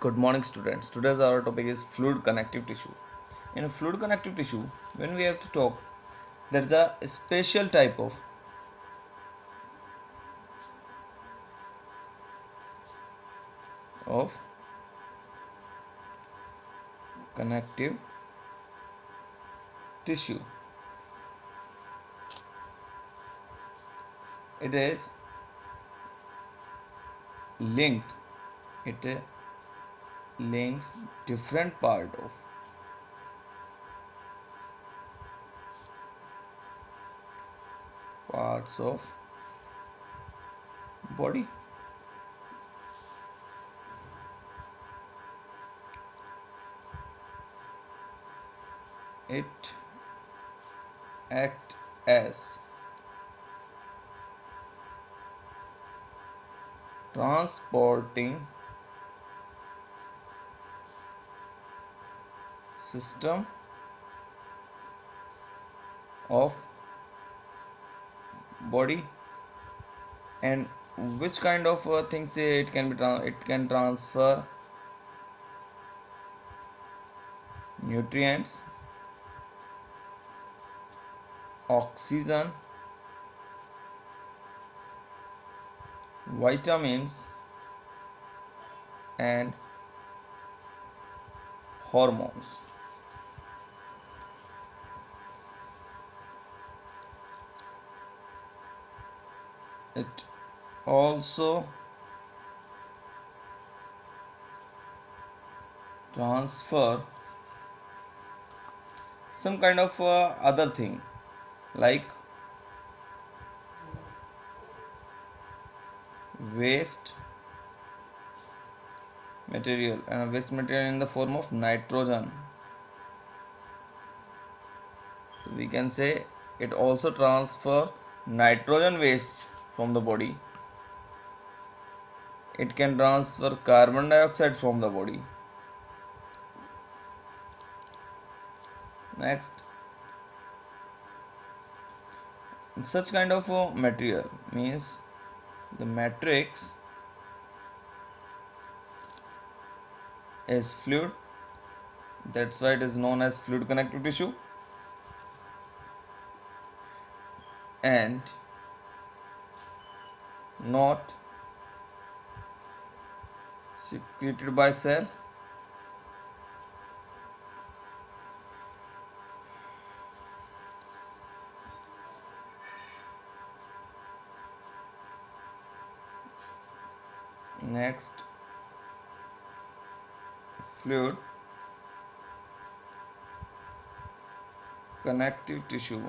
Good morning, students. Today's our topic is fluid connective tissue. In a fluid connective tissue, when we have to talk, there's a special type of connective tissue. It is linked. It links different parts of body. It act as transporting system of body. And which kind of things it can it can transfer nutrients, oxygen, vitamins, and hormones. It also transfer some kind of other thing like waste material, and waste material in the form of nitrogen. We can say it also transfer nitrogen waste from the body. It can transfer carbon dioxide from the body. Next, such kind of material means the matrix is fluid. That's why it is known as fluid connective tissue. And not secreted by cell. Next, fluid connective tissue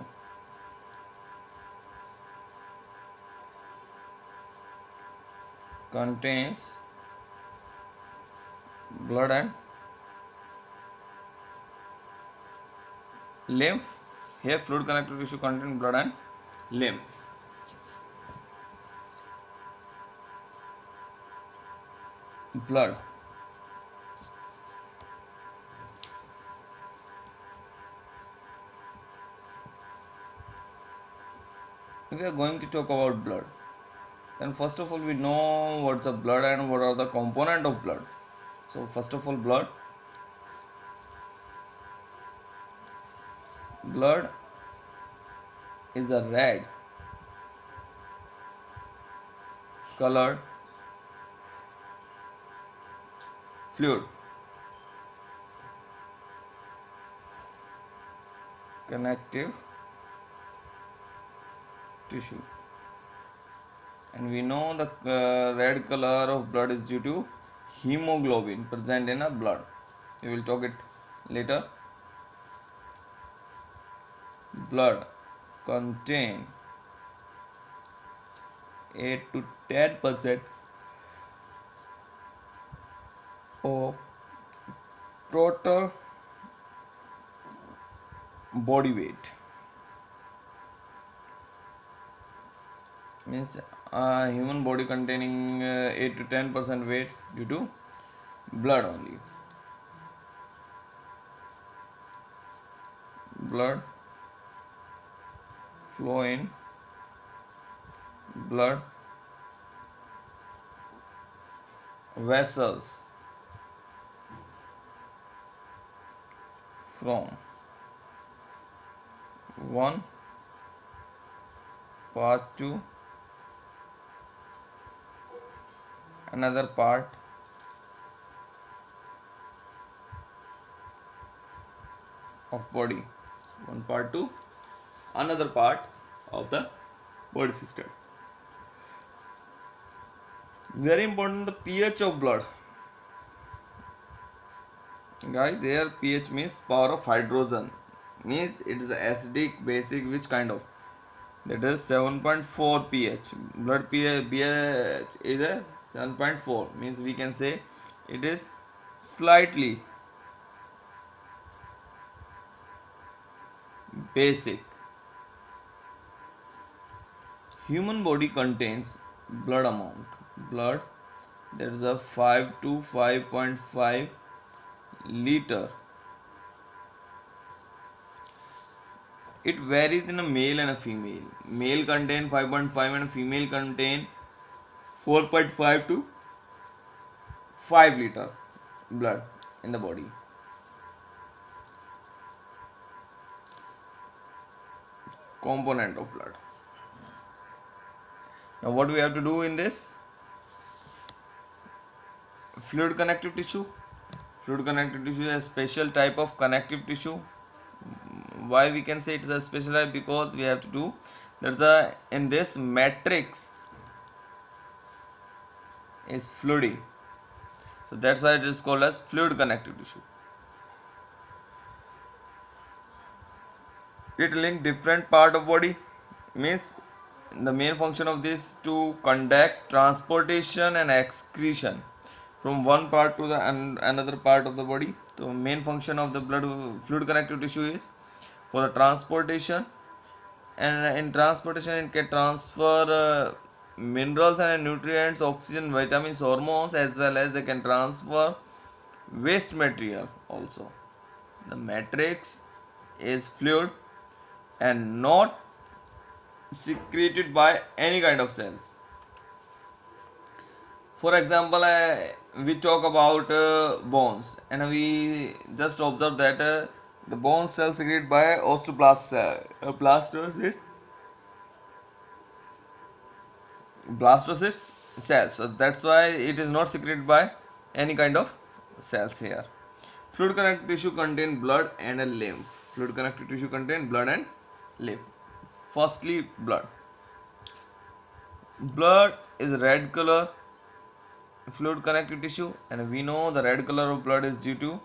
contains blood and lymph. Here fluid connective tissue contains blood and lymph. Blood. We are going to talk about blood. Then first of all we know what's the blood and what are the component of blood. So first of all, blood is a red colored fluid connective tissue, and we know the red color of blood is due to hemoglobin present in a blood. We will talk it later. Blood contain 8 to 10% of total body weight. Means human body containing 8 to 10% weight due to blood only. Blood flow in blood vessels from one part to another part of body, one part to another part of the body system. Very important, the pH of blood. Guys, here pH means power of hydrogen, means it is acidic, basic, which kind of, that is 7.4 pH. Blood pH is a 7.4, means we can say it is slightly basic. Human body contains blood amount. Blood, that is a 5 to 5.5 liter. It varies in a male and a female. Male contain 5.5 and female contain 4.5 to 5 liter blood in the body. Component of blood. Now what we have to do in this? Fluid connective tissue. Fluid connective tissue is a special type of connective tissue. Why we can say it is a special type? Because we have to do, there's a, in this matrix is fluidy, so that's why it is called as fluid connective tissue. It link different part of body, means the main function of this to conduct transportation and excretion from one part to the another part of the body. So main function of the blood fluid connective tissue is for the transportation, and in transportation it can transfer minerals and nutrients, oxygen, vitamins, hormones, as well as they can transfer waste material also. The matrix is fluid and not secreted by any kind of cells. For example, we talk about bones, and we just observe that the bone cells secreted by blastocysts cells. So that's why it is not secreted by any kind of cells here. Fluid connective tissue contain blood and a lymph. Fluid connective tissue contain blood and lymph. Firstly, blood. Blood is red color fluid connective tissue, and we know the red color of blood is due to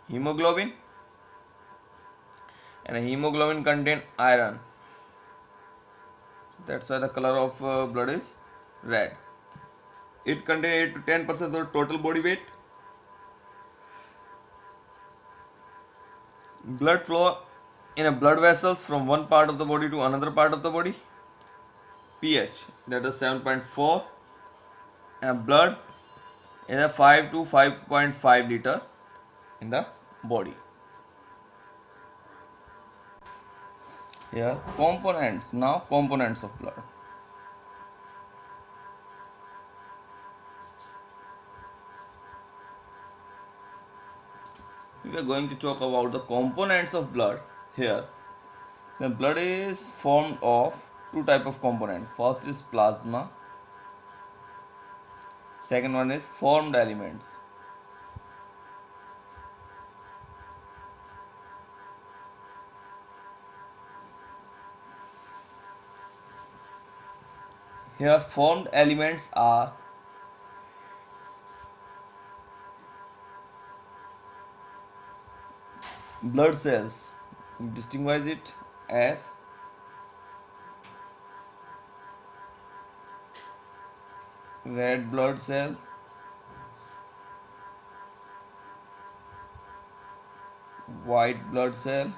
hemoglobin, and hemoglobin contain iron. That's why the color of blood is red. It contains 8 to 10% of the total body weight. Blood flow in a blood vessels from one part of the body to another part of the body. pH, that is 7.4, and blood is a 5 to 5.5 liter in the body. Here components. Now components of blood. We are going to talk about the components of blood here. The blood is formed of two type of component. First is plasma. Second one is formed elements. Here formed elements are blood cells. Distinguish it as red blood cell, white blood cell,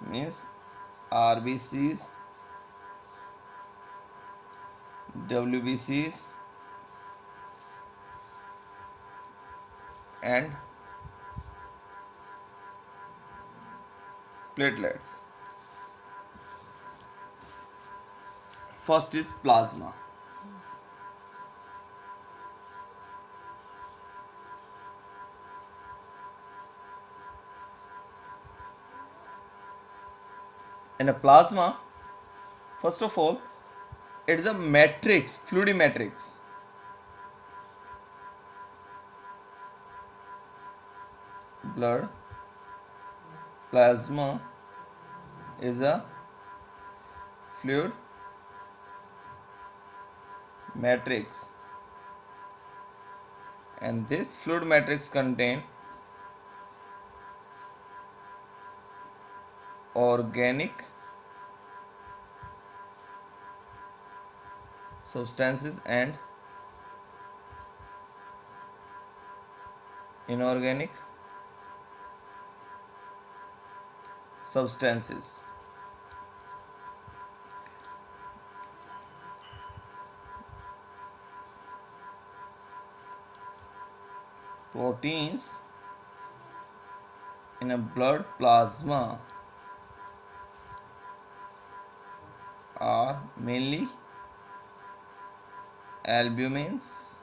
means RBCs, WBCs, and platelets. First is plasma. In a plasma, first of all, it is a matrix, fluid matrix. Blood plasma is a fluid matrix, and this fluid matrix contain organic substances and inorganic substances. Proteins in a blood plasma are mainly albumins,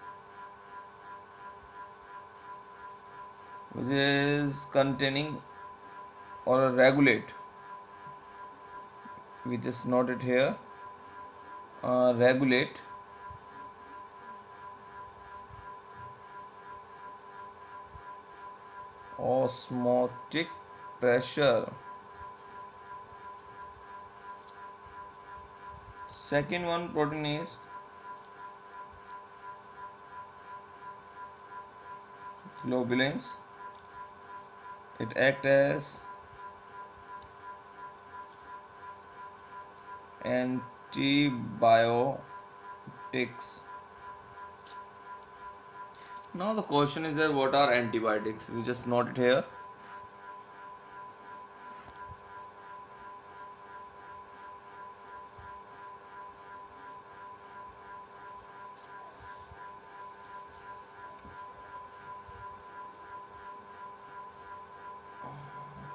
which is containing or regulate. We just note it here. Regulate osmotic pressure. Second one protein is globulins. It acts as antibiotics. Now the question is there, what are antibiotics? We just note it here.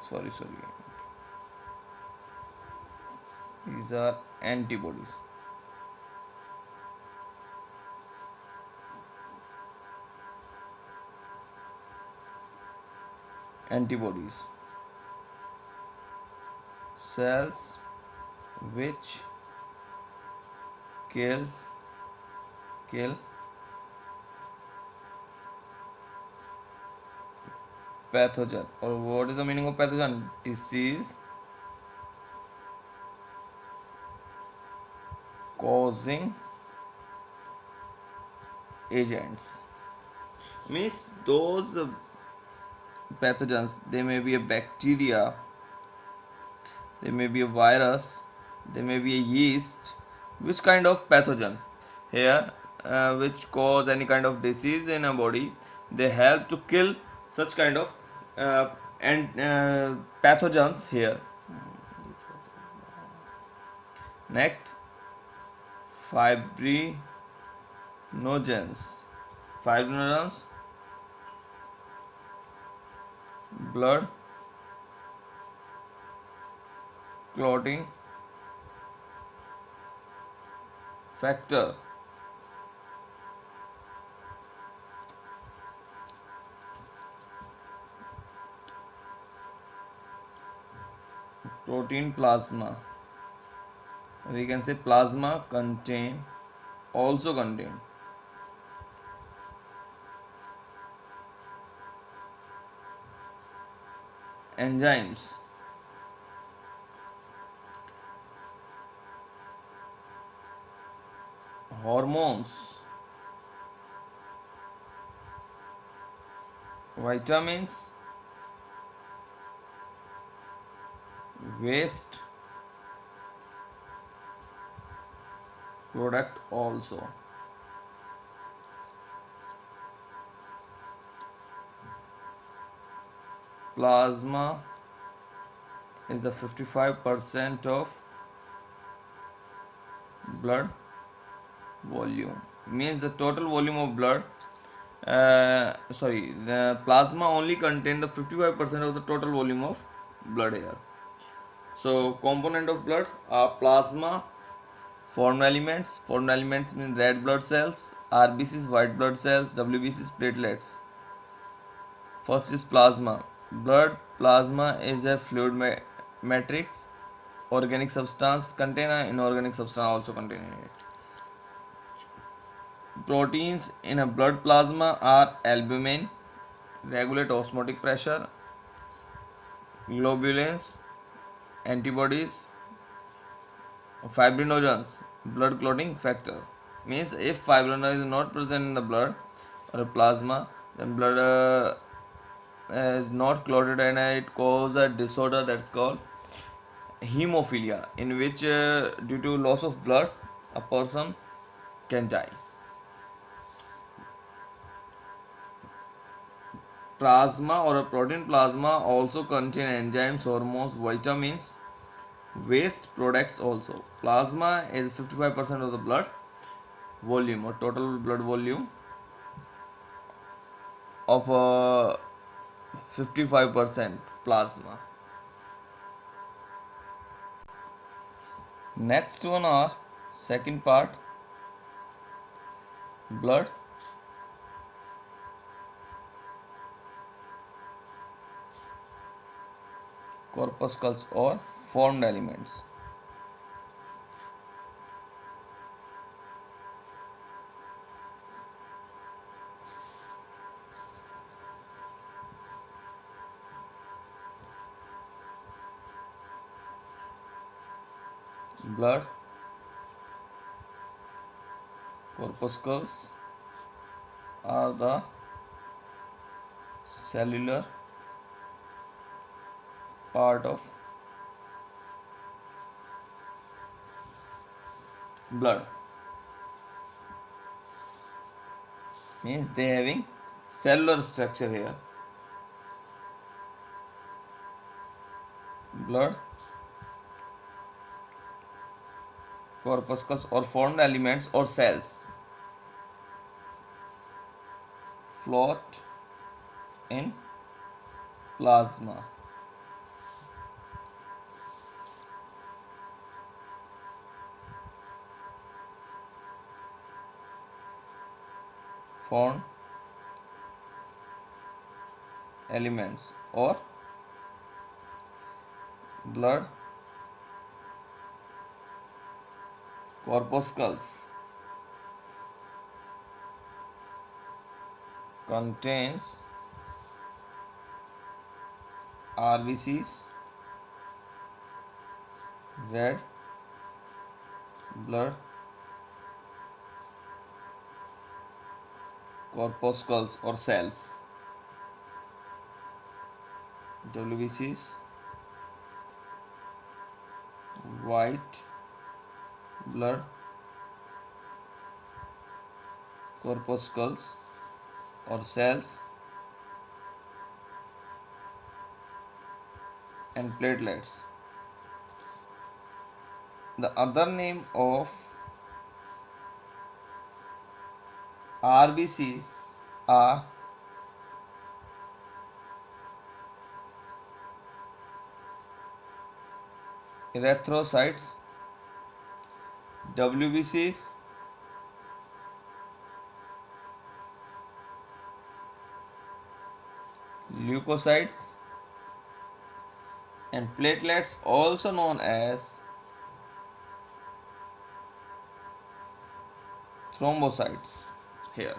Sorry. These are antibodies. Antibodies. Cells which kill pathogen. Or what is the meaning of pathogen? Disease causing agents. Means those pathogens, they may be a bacteria, they may be a virus, they may be a yeast. Which kind of pathogen? Here, which cause any kind of disease in a body, they help to kill such kind of pathogens here. Next, fibrinogens. Fibrinogens, blood clotting factor. Protein plasma. We can say plasma also contain enzymes, hormones, vitamins, waste product also. Plasma is the 55% of blood volume. Means the total volume of blood, the plasma only contain the 55% of the total volume of blood here. So component of blood are plasma, foreign elements. Foreign elements mean red blood cells, RBCs white blood cells, WBCs platelets. First is plasma. Blood plasma is a fluid matrix organic substance contain and inorganic substance also contain in it. Proteins in a blood plasma are albumin, regulate osmotic pressure, globulins, antibodies, fibrinogens, blood clotting factor. Means if fibrinogen is not present in the blood or plasma, then blood is not clotted and it causes a disorder that's called hemophilia, in which due to loss of blood a person can die. Plasma or a protein plasma also contain enzymes, hormones, vitamins, waste products also. Plasma is 55% of the blood volume or total blood volume of 55% plasma. Next one are second part, blood, corpuscles or formed elements. Blood, corpuscles are the cellular part of blood. Means they having cellular structure here. Blood, corpuscles or formed elements or cells float in plasma. Formed elements or blood, corpuscles contains RBCs, red blood corpuscles or cells, WBCs, white blood corpuscles or cells, and platelets. The other name of RBCs are erythrocytes, WBCs, leukocytes, and platelets, also known as thrombocytes. Here,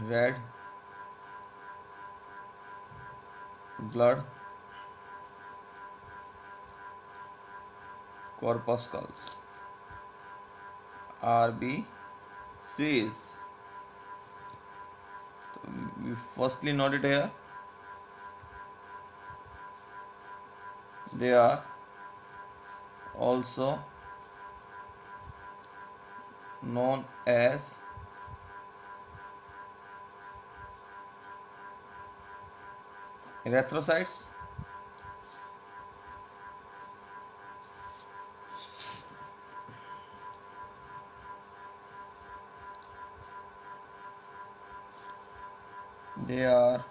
red blood corpuscles, RBCs. We firstly note it here. They are also known as erythrocytes, they are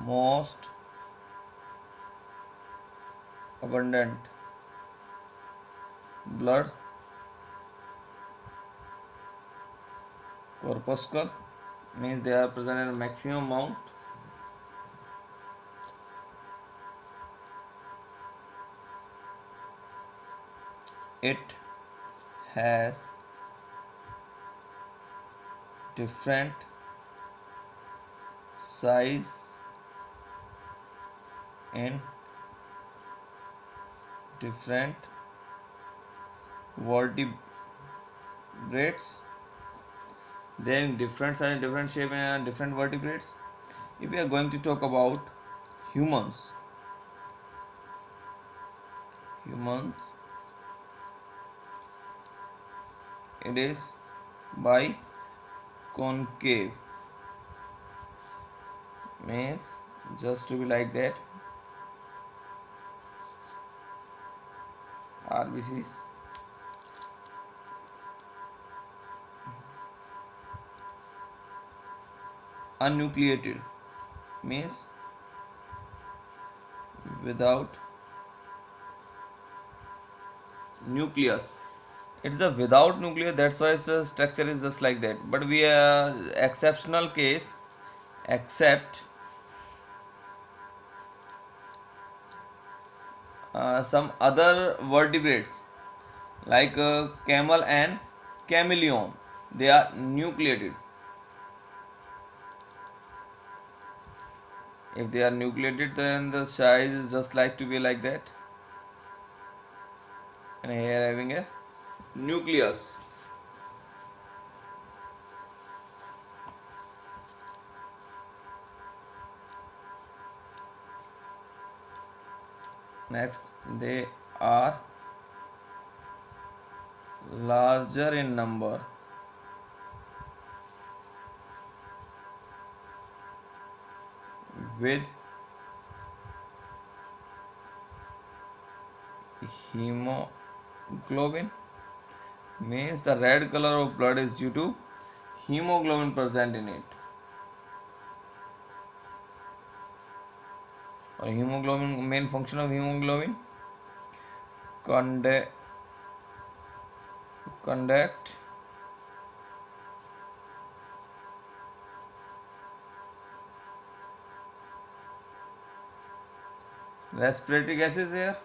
most abundant blood corpuscle means they are present in a maximum amount. It has different size in different vertebrates. They have different size, different shape, and different vertebrates. If we are going to talk about humans, humans, it is biconcave, means just to be like that. RBCs unnucleated means without nucleus. It's a without nucleus, that's why the structure is just like that. But we are exceptional case, except some other vertebrates like camel and chameleon, they are nucleated. If they are nucleated, then the size is just like to be like that, and here having a nucleus. Next, they are larger in number with hemoglobin, means the red color of blood is due to hemoglobin present in it. Or hemoglobin, main function of hemoglobin, conduct respiratory gases here.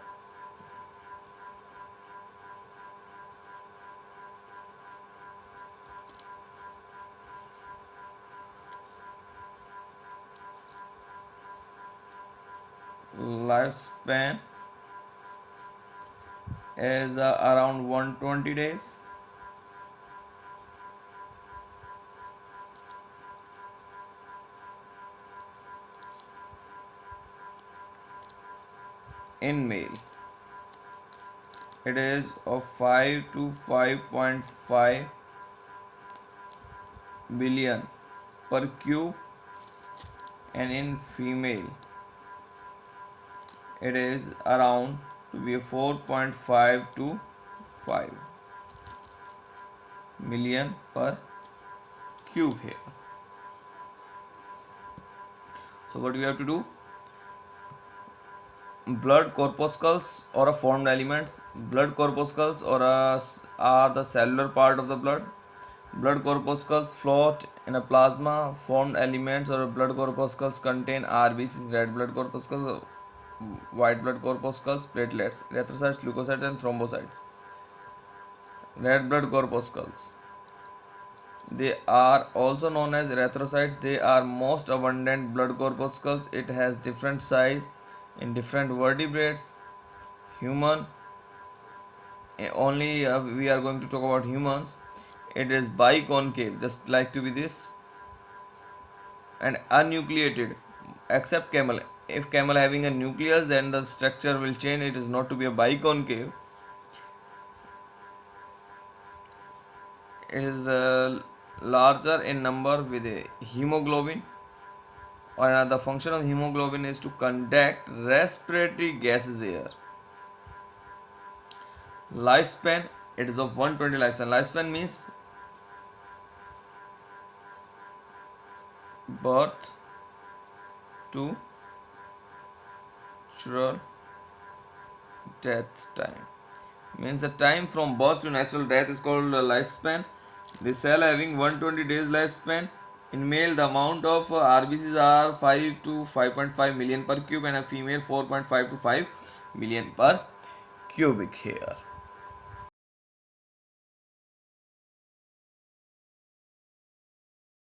Lifespan is around 120 days. In male, it is of 5 to 5.5 billion per cube, and in female, it is around to be 4.5 to 5 million per cube here. So what we have to do? Blood corpuscles or a formed elements. Blood corpuscles are the cellular part of the blood. Blood corpuscles float in a plasma. Formed elements or blood corpuscles contain RBCs, red blood corpuscles, white blood corpuscles, platelets, erythrocytes, leukocytes, and thrombocytes. Red blood corpuscles, they are also known as erythrocytes. They are most abundant blood corpuscles. It has different size in different vertebrates. Human, only we are going to talk about humans. It is biconcave, just like to be this, and unnucleated, except camel. If camel having a nucleus, then the structure will change. It is not to be a biconcave. It is larger in number with a hemoglobin. Or the function of hemoglobin is to conduct respiratory gases here. Lifespan, it is of 120 lifespan. Lifespan means birth to natural death time. Means the time from birth to natural death is called lifespan. The cell having 120 days lifespan. In male, the amount of RBCs are 5 to 5.5 million per cube, and a female 4.5 to 5 million per cubic hair.